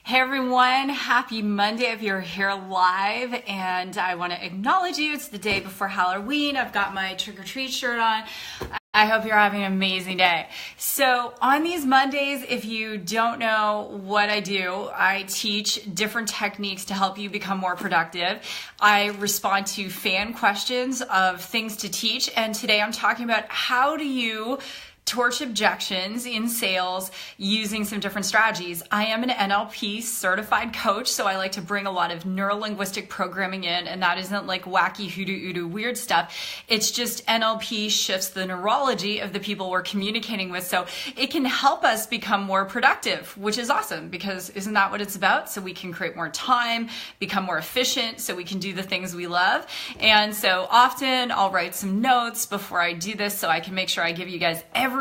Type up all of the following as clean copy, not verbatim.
Hey everyone, happy Monday if you're here live, and I want to acknowledge you. It's the day before Halloween. I've got my trick-or-treat shirt on. I hope you're having an amazing day. So on these Mondays, if you don't know what I do, I teach different techniques to help you become more productive. I respond to fan questions of things to teach, and today I'm talking about how do you torch objections in sales using some different strategies. I am an NLP certified coach, so I like to bring a lot of neuro-linguistic programming in, and that isn't like wacky hoodoo weird stuff. It's just NLP shifts the neurology of the people we're communicating with, so it can help us become more productive, which is awesome, because isn't that what it's about? So we can create more time, become more efficient, so we can do the things we love. And so often I'll write some notes before I do this so I can make sure I give you guys everything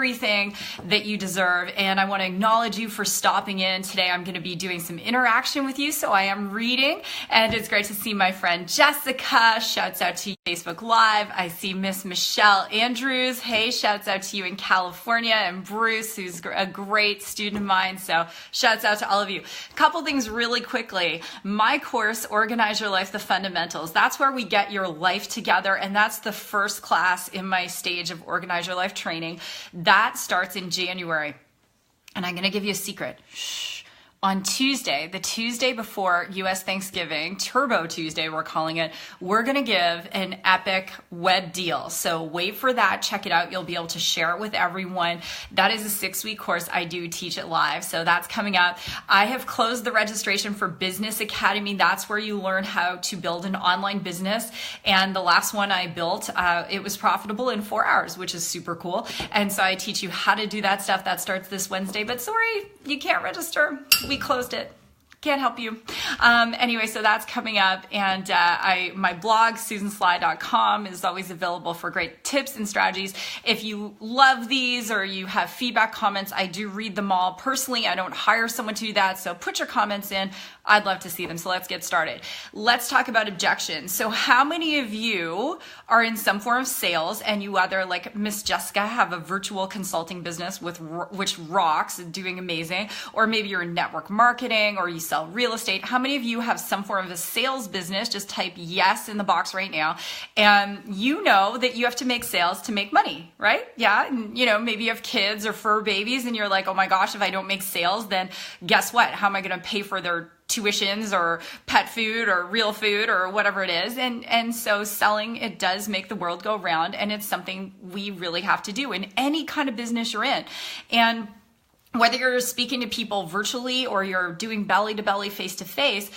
that you deserve. And I want to acknowledge you for stopping in. Today I'm going to be doing some interaction with you, so I am reading, and it's great to see my friend Jessica. Shouts out to you, Facebook Live. I see Miss Michelle Andrews. Hey, shouts out to you in California, and Bruce, who's a great student of mine, so shouts out to all of you. A couple things really quickly. My course, Organize Your Life, The Fundamentals, that's where we get your life together, and that's the first class in my stage of Organize Your Life training. That starts in January. And I'm going to give you a secret. Shh. On Tuesday, the Tuesday before US Thanksgiving, Turbo Tuesday, we're calling it, we're going to give an epic web deal. So wait for that. Check it out. You'll be able to share it with everyone. That is a 6-week course. I do teach it live. So that's coming up. I have closed the registration for Business Academy. That's where you learn how to build an online business. And the last one I built, it was profitable in 4 hours, which is super cool. And so I teach you how to do that stuff. That starts this Wednesday, but sorry, you can't register. We closed it. Can't help you. Anyway, so that's coming up, and my blog, susansly.com, is always available for great tips and strategies. If you love these or you have feedback, comments, I do read them all. Personally, I don't hire someone to do that, so put your comments in. I'd love to see them. So let's get started. Let's talk about objections. So how many of you are in some form of sales, and you either, like Miss Jessica, have a virtual consulting business which rocks, doing amazing, or maybe you're in network marketing, or you sell real estate. How many of you have some form of a sales business? Just type yes in the box right now. And you know that you have to make sales to make money, right? Yeah. And maybe you have kids or fur babies, and you're like, oh my gosh, if I don't make sales, then guess what? How am I going to pay for their tuitions or pet food or real food or whatever it is? And so selling, it does make the world go round, and it's something we really have to do in any kind of business you're in. And whether you're speaking to people virtually or you're doing belly to belly, face to face,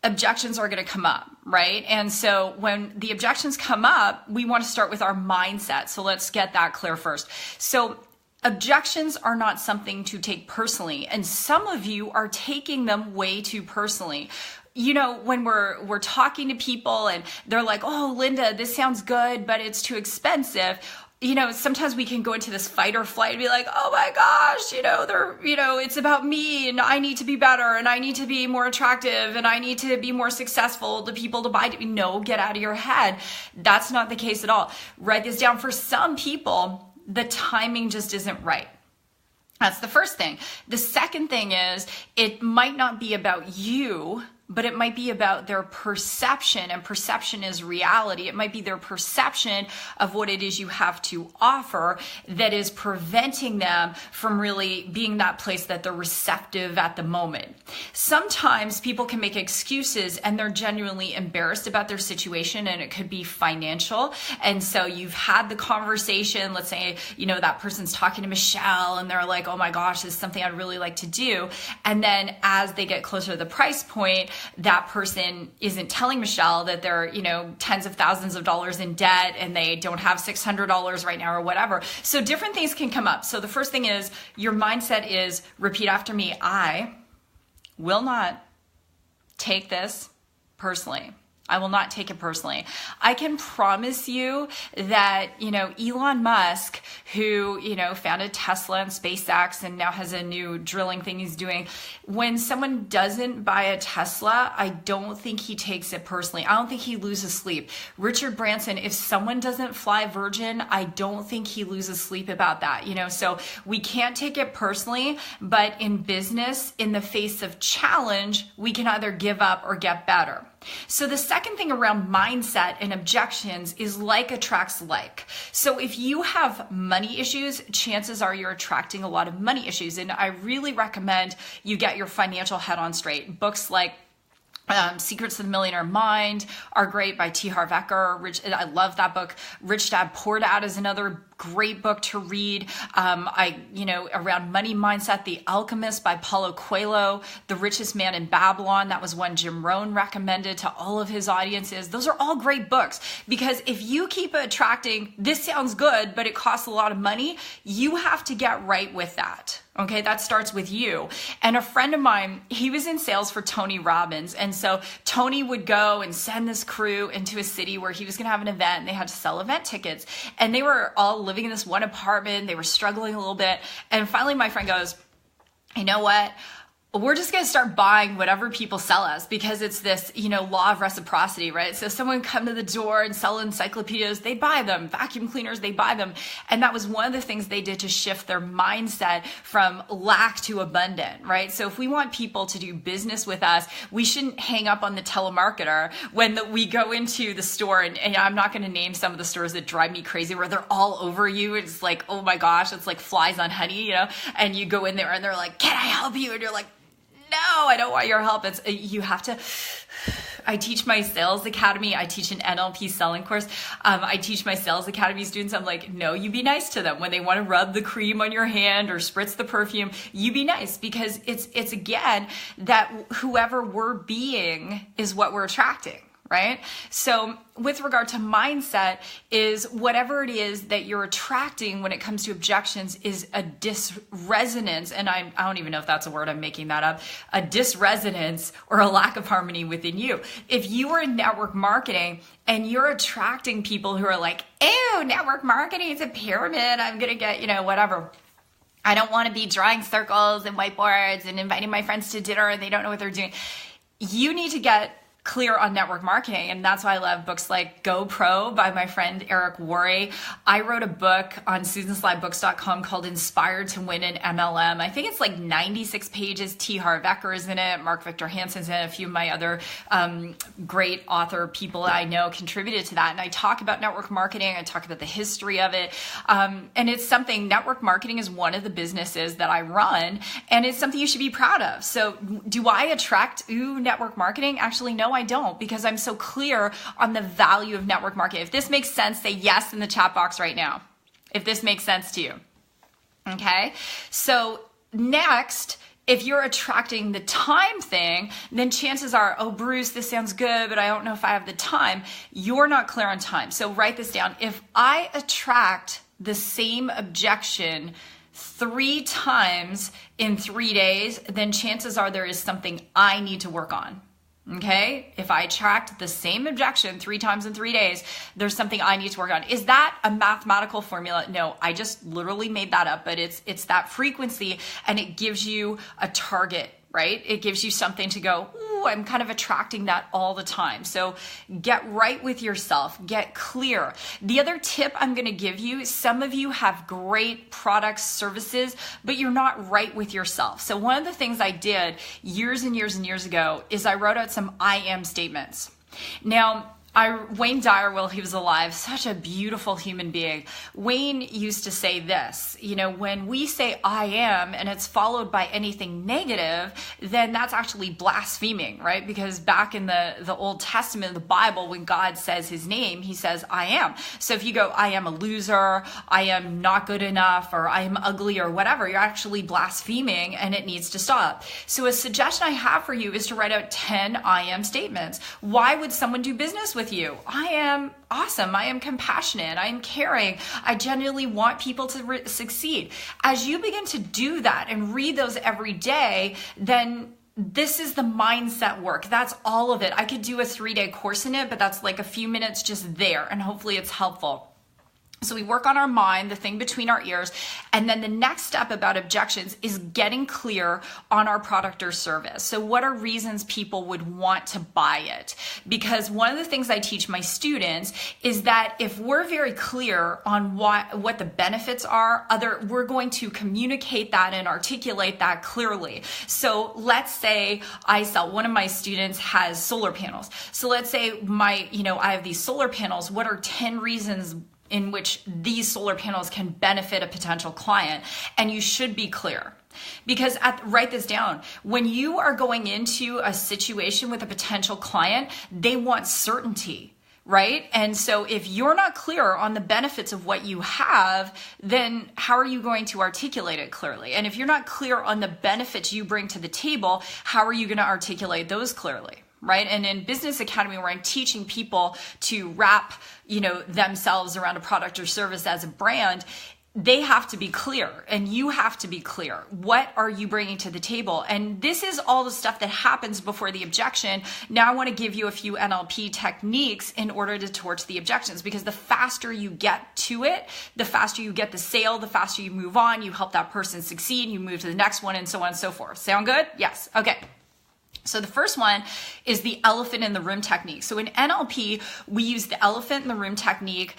objections are going to come up, right? And so when the objections come up, we want to start with our mindset. So let's get that clear first. So objections are not something to take personally, and some of you are taking them way too personally. When we're talking to people and they're like, oh, Linda, this sounds good, but it's too expensive. Sometimes we can go into this fight or flight and be like, oh my gosh, it's about me, and I need to be better, and I need to be more attractive, and I need to be more successful to people to buy. No, get out of your head. That's not the case at all. Write this down. For some people, the timing just isn't right. That's the first thing. The second thing is, it might not be about you, but it might be about their perception, and perception is reality. It might be their perception of what it is you have to offer that is preventing them from really being that place that they're receptive at the moment. Sometimes people can make excuses, and they're genuinely embarrassed about their situation, and it could be financial. And so you've had the conversation, let's say, that person's talking to Michelle, and they're like, oh my gosh, this is something I'd really like to do. And then as they get closer to the price point, that person isn't telling Michelle that they're, tens of thousands of dollars in debt, and they don't have $600 right now or whatever. So different things can come up. So the first thing is, your mindset is, repeat after me, I will not take this personally. I will not take it personally. I can promise you that, Elon Musk, who, founded Tesla and SpaceX and now has a new drilling thing he's doing. When someone doesn't buy a Tesla, I don't think he takes it personally. I don't think he loses sleep. Richard Branson, if someone doesn't fly Virgin, I don't think he loses sleep about that, so we can't take it personally, but in business, in the face of challenge, we can either give up or get better. So the second thing around mindset and objections is like attracts like. So if you have money issues, chances are you're attracting a lot of money issues. And I really recommend you get your financial head on straight. Books like Secrets of the Millionaire Mind are great by T. Harv Eker. I love that book. Rich Dad, Poor Dad is another great book to read. Around money mindset, The Alchemist by Paulo Coelho, The Richest Man in Babylon. That was one Jim Rohn recommended to all of his audiences. Those are all great books because if you keep attracting, this sounds good, but it costs a lot of money, you have to get right with that. Okay, that starts with you. And a friend of mine, he was in sales for Tony Robbins. And so Tony would go and send this crew into a city where he was going to have an event and they had to sell event tickets. And they were all living in this one apartment. They were struggling a little bit. And finally, my friend goes, you know what? We're just going to start buying whatever people sell us because it's this, law of reciprocity, right? So if someone come to the door and sell encyclopedias, they buy them. Vacuum cleaners, they buy them. And that was one of the things they did to shift their mindset from lack to abundant, right? So if we want people to do business with us, we shouldn't hang up on the telemarketer when we go into the store. And I'm not going to name some of the stores that drive me crazy where they're all over you. It's like, oh my gosh, it's like flies on honey, and you go in there and they're like, can I help you? And you're like, no, I don't want your help. I teach my sales academy. I teach an NLP selling course. I teach my sales academy students. I'm like, no, you be nice to them. When they want to rub the cream on your hand or spritz the perfume, you be nice because it's again, that whoever we're being is what we're attracting. Right? So with regard to mindset is whatever it is that you're attracting when it comes to objections is a disresonance. And I don't even know if that's a word, I'm making that up, a disresonance or a lack of harmony within you. If you are in network marketing and you're attracting people who are like, ew, network marketing is a pyramid. I'm going to get, whatever. I don't want to be drawing circles and whiteboards and inviting my friends to dinner and they don't know what they're doing. You need to get clear on network marketing. And that's why I love books like Go Pro by my friend Eric Worre. I wrote a book on SusanSlyBooks.com called Inspired to Win in MLM. I think it's like 96 pages. T. Harv Eker is in it. Mark Victor Hansen's in it. A few of my other great author people that I know contributed to that. And I talk about network marketing. I talk about the history of it. And it's something, network marketing is one of the businesses that I run. And it's something you should be proud of. So do I attract network marketing? Actually, no, I don't, because I'm so clear on the value of network marketing. If this makes sense, say yes in the chat box right now. If this makes sense to you. Okay. So next, if you're attracting the time thing, then chances are, oh, Bruce, this sounds good, but I don't know if I have the time. You're not clear on time. So write this down. If I attract the same objection 3 times in 3 days, then chances are there is something I need to work on. Okay. If I attract the same objection 3 times in 3 days, there's something I need to work on. Is that a mathematical formula? No, I just literally made that up, but it's that frequency and it gives you a target, right? It gives you something to go, ooh, I'm kind of attracting that all the time. So get right with yourself, get clear. The other tip I'm going to give you, some of you have great products, services, but you're not right with yourself. So one of the things I did years and years and years ago is I wrote out some I am statements. Now, Wayne Dyer, while he was alive, such a beautiful human being. Wayne used to say this, when we say I am and it's followed by anything negative, then that's actually blaspheming, right? Because back in the Old Testament, the Bible, when God says his name, he says I am. So if you go, I am a loser, I am not good enough, or I am ugly or whatever, you're actually blaspheming and it needs to stop. So a suggestion I have for you is to write out 10 I am statements. Why would someone do business with you? I am awesome. I am compassionate. I am caring. I genuinely want people to succeed. As you begin to do that and read those every day, then this is the mindset work. That's all of it. I could do a 3-day course in it, but that's like a few minutes just there, and hopefully it's helpful. So we work on our mind, the thing between our ears. And then the next step about objections is getting clear on our product or service. So what are reasons people would want to buy it? Because one of the things I teach my students is that if we're very clear on what the benefits are, we're going to communicate that and articulate that clearly. So let's say one of my students has solar panels. So let's say I have these solar panels. What are 10 reasons in which these solar panels can benefit a potential client? And you should be clear. Because write this down. When you are going into a situation with a potential client, they want certainty, right? And so if you're not clear on the benefits of what you have, then how are you going to articulate it clearly? And if you're not clear on the benefits you bring to the table, how are you going to articulate those clearly? Right? And in Business Academy, where I'm teaching people to wrap, themselves around a product or service as a brand, they have to be clear, and you have to be clear. What are you bringing to the table? And this is all the stuff that happens before the objection. Now I want to give you a few NLP techniques in order to torch the objections, because the faster you get to it, the faster you get the sale, the faster you move on, you help that person succeed, you move to the next one, and so on and so forth. Sound good? Yes. Okay. So the first one is the elephant in the room technique. So in NLP, we use the elephant in the room technique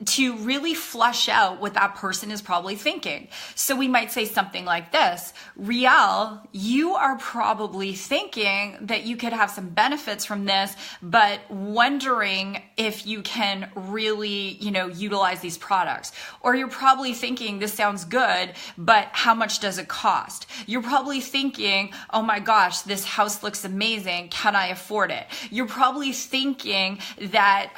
to really flush out what that person is probably thinking. So we might say something like this: Riel, you are probably thinking that you could have some benefits from this, but wondering if you can really, utilize these products. Or you're probably thinking this sounds good, but how much does it cost? You're probably thinking, oh my gosh, this house looks amazing. Can I afford it? You're probably thinking that,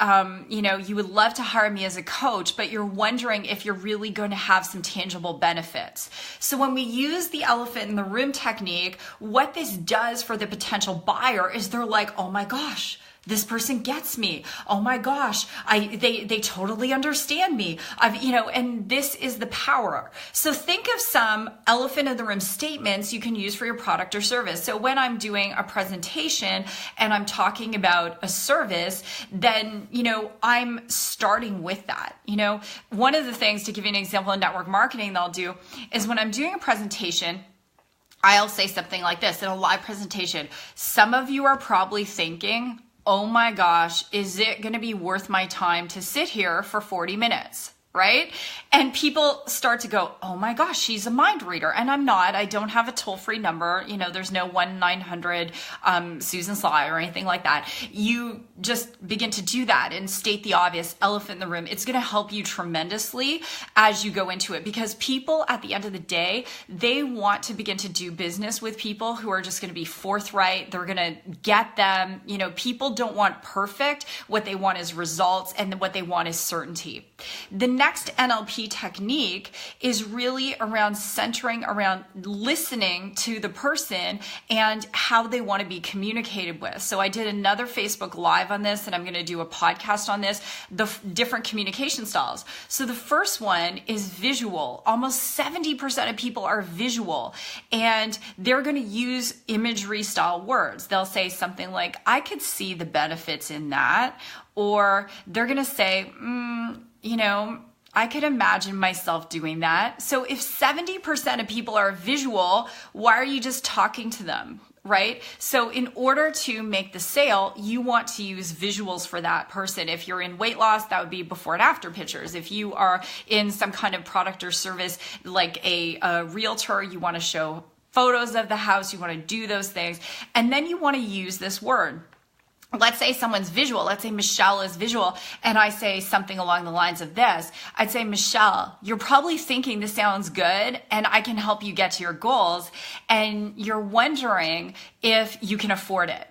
you would love to hire me as a coach, but you're wondering if you're really going to have some tangible benefits. So when we use the elephant in the room technique, what this does for the potential buyer is they're like, oh my gosh, this person gets me. Oh my gosh, they totally understand me. And this is the power. So think of some elephant in the room statements you can use for your product or service. So when I'm doing a presentation and I'm talking about a service, then, I'm starting with that. One of the things, to give you an example in network marketing that I'll do, is when I'm doing a presentation, I'll say something like this in a live presentation. Some of you are probably thinking, oh my gosh, is it going to be worth my time to sit here for 40 minutes? Right? And people start to go, oh my gosh, she's a mind reader. And I'm not. I don't have a toll-free number. There's no 1-900 Susan Sly or anything like that. You just begin to do that and state the obvious, elephant in the room. It's going to help you tremendously as you go into it, because people at the end of the day, they want to begin to do business with people who are just going to be forthright. They're going to get them. People don't want perfect. What they want is results, and what they want is certainty. The next NLP technique is really around centering around listening to the person and how they want to be communicated with. So I did another Facebook Live on this, and I'm going to do a podcast on this, the different communication styles. So the first one is visual. Almost 70% of people are visual, and they're going to use imagery style words. They'll say something like, I could see the benefits in that, or they're going to say, I could imagine myself doing that. So if 70% of people are visual, why are you just talking to them, right? So in order to make the sale, you want to use visuals for that person. If you're in weight loss, that would be before and after pictures. If you are in some kind of product or service like a realtor, you want to show photos of the house, you want to do those things, and then you want to use this word. Let's say someone's visual. Let's say Michelle is visual, and I say something along the lines of this. I'd say, Michelle, you're probably thinking this sounds good and I can help you get to your goals, and you're wondering if you can afford it.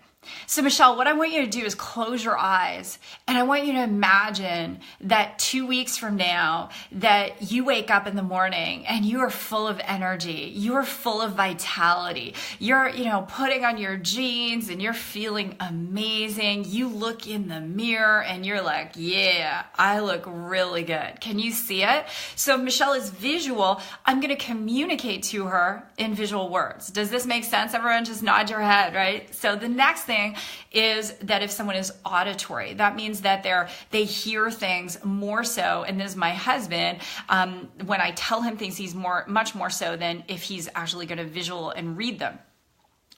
So Michelle, what I want you to do is close your eyes, and I want you to imagine that 2 weeks from now that you wake up in the morning and you are full of energy. You are full of vitality. You're, putting on your jeans and you're feeling amazing. You look in the mirror and you're like, yeah, I look really good. Can you see it? So if Michelle is visual, I'm going to communicate to her in visual words. Does this make sense? Everyone just nod your head, right? So the next thing is that if someone is auditory, that means that they hear things more so. And this is my husband. When I tell him things, he's much more so than if he's actually going to visual and read them.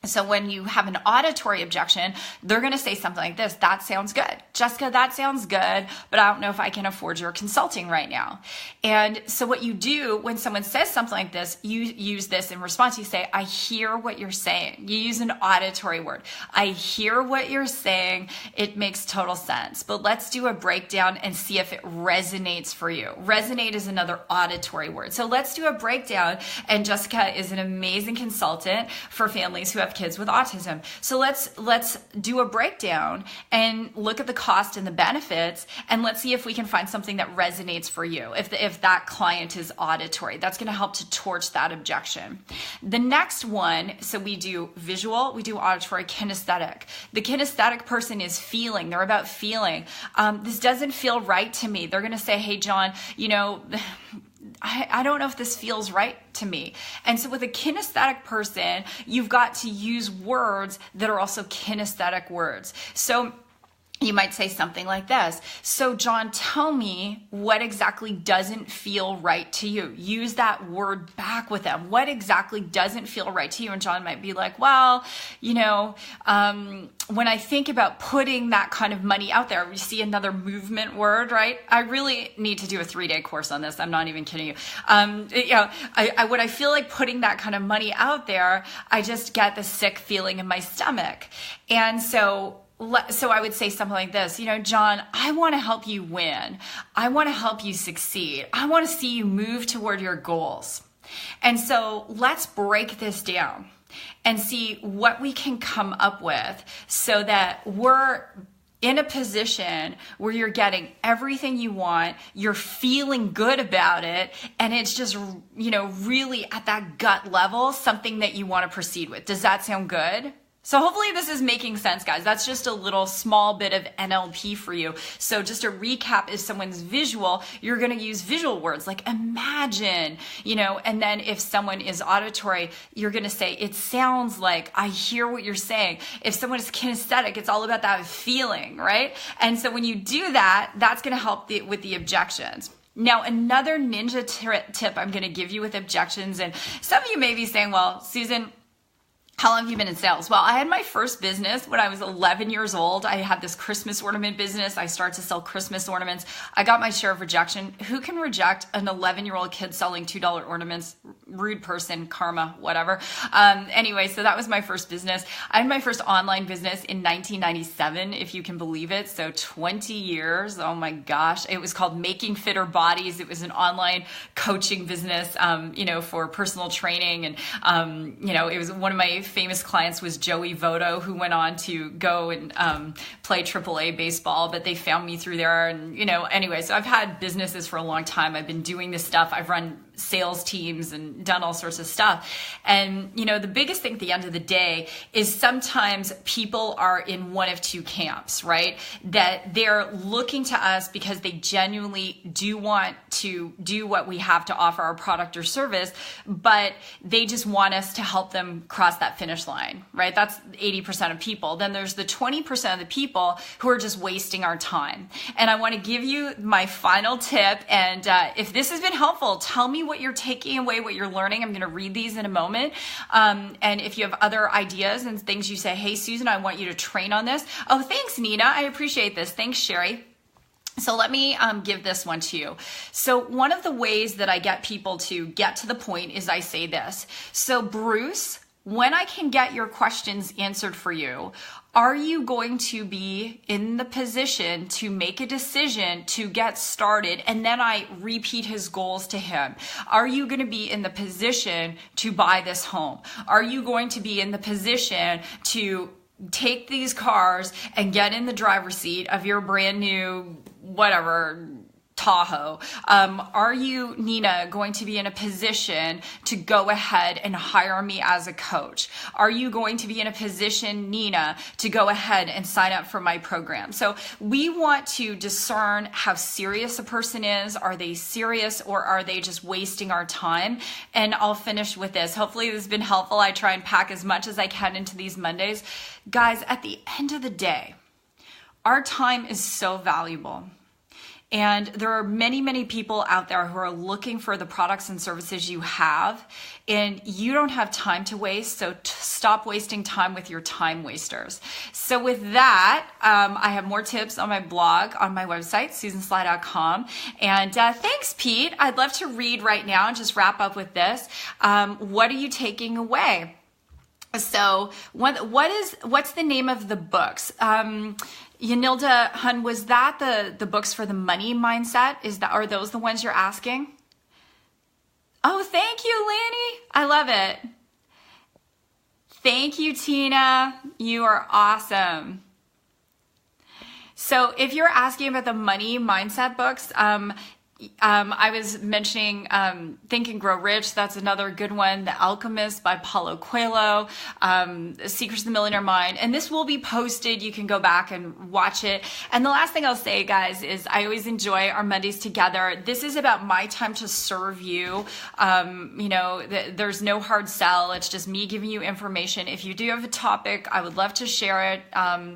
So when you have an auditory objection, they're going to say something like this: that sounds good. Jessica, that sounds good, but I don't know if I can afford your consulting right now. And so what you do when someone says something like this, you use this in response. You say, I hear what you're saying. You use an auditory word. I hear what you're saying. It makes total sense. But let's do a breakdown and see if it resonates for you. Resonate is another auditory word. So let's do a breakdown. And Jessica is an amazing consultant for families who have kids with autism. So let's do a breakdown and look at the cost and the benefits, and let's see if we can find something that resonates for you. If that client is auditory, that's going to help to torch that objection. The next one, so we do visual, we do auditory, kinesthetic. The kinesthetic person is feeling. They're about feeling. This doesn't feel right to me. They're going to say, hey, John, I don't know if this feels right to me. And so with a kinesthetic person, you've got to use words that are also kinesthetic words. So you might say something like this. So John, tell me what exactly doesn't feel right to you. Use that word back with them. What exactly doesn't feel right to you? And John might be like, well, when I think about putting that kind of money out there, we see another movement word, right? I really need to do a 3-day course on this. I'm not even kidding you. When I feel like putting that kind of money out there, I just get the sick feeling in my stomach. And so I would say something like this, John, I want to help you win. I want to help you succeed. I want to see you move toward your goals. And so let's break this down and see what we can come up with so that we're in a position where you're getting everything you want, you're feeling good about it, and it's just, really at that gut level, something that you want to proceed with. Does that sound good? So hopefully this is making sense, guys. That's just a little small bit of NLP for you. So just a recap, if someone's visual, you're going to use visual words like imagine, and then if someone is auditory, you're going to say, it sounds like, I hear what you're saying. If someone is kinesthetic, it's all about that feeling, right? And so when you do that, that's going to help with the objections. Now, another ninja tip I'm going to give you with objections, and some of you may be saying, well, Susan, how long have you been in sales? Well, I had my first business when I was 11 years old. I had this Christmas ornament business. I started to sell Christmas ornaments. I got my share of rejection. Who can reject an 11-year-old kid selling $2 ornaments? Rude person, karma, whatever. Anyway, so that was my first business. I had my first online business in 1997, if you can believe it. So 20 years. Oh my gosh. It was called Making Fitter Bodies. It was an online coaching business, for personal training. And, it was one of my famous clients was Joey Votto, who went on to go and play AAA baseball, but they found me through there. And, anyway, so I've had businesses for a long time. I've been doing this stuff. I've run sales teams and done all sorts of stuff. And, the biggest thing at the end of the day is sometimes people are in one of two camps, right? That they're looking to us because they genuinely do want to do what we have to offer, our product or service, but they just want us to help them cross that finish line, right? That's 80% of people. Then there's the 20% of the people who are just wasting our time. And I want to give you my final tip. And if this has been helpful, tell me what you're taking away, what you're learning. I'm going to read these in a moment. And if you have other ideas and things you say, hey, Susan, I want you to train on this. Oh, thanks, Nina. I appreciate this. Thanks, Sherry. So let me give this one to you. So one of the ways that I get people to get to the point is I say this. So Bruce, when I can get your questions answered for you, are you going to be in the position to make a decision to get started? And then I repeat his goals to him. Are you going to be in the position to buy this home? Are you going to be in the position to take these cars and get in the driver's seat of your brand new, whatever, Tahoe, are you, Nina, going to be in a position to go ahead and hire me as a coach? Are you going to be in a position, Nina, to go ahead and sign up for my program? So we want to discern how serious a person is. Are they serious, or are they just wasting our time? And I'll finish with this. Hopefully this has been helpful. I try and pack as much as I can into these Mondays. Guys, at the end of the day, our time is so valuable. And there are many, many people out there who are looking for the products and services you have, and you don't have time to waste. So stop wasting time with your time wasters. So with that, I have more tips on my blog, on my website, susansly.com. And thanks, Pete. I'd love to read right now and just wrap up with this. What are you taking away? So what's the name of the books? Yanilda Hun, was that the books for the money mindset? Are those the ones you're asking? Oh, thank you, Lanny. I love it. Thank you, Tina. You are awesome. So if you're asking about the money mindset books, I was mentioning Think and Grow Rich. That's another good one. The Alchemist by Paulo Coelho. Secrets of the Millionaire Mind. And this will be posted. You can go back and watch it. And the last thing I'll say, guys, is I always enjoy our Mondays together. This is about my time to serve you. There's no hard sell. It's just me giving you information. If you do have a topic, I would love to share it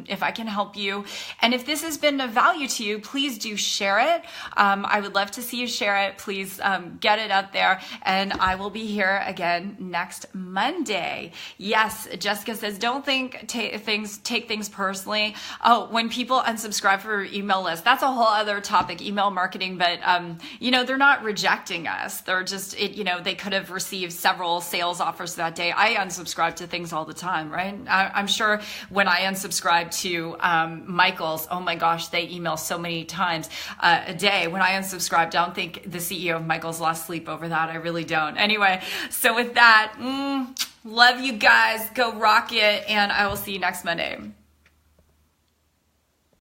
if I can help you. And if this has been of value to you, please do share it. I would love to see you share it. Please get it up there, and I will be here again next Monday. Yes, Jessica says, don't take things personally. Oh, when people unsubscribe for your email list, that's a whole other topic, email marketing, but they're not rejecting us. They're just, they could have received several sales offers that day. I unsubscribe to things all the time, right? I'm sure when I unsubscribe to Michael's, oh my gosh, they email so many times a day. When I unsubscribe, don't think the CEO of Michael's lost sleep over that. I really don't. Anyway, so with that, love you guys. Go rock it. And I will see you next Monday.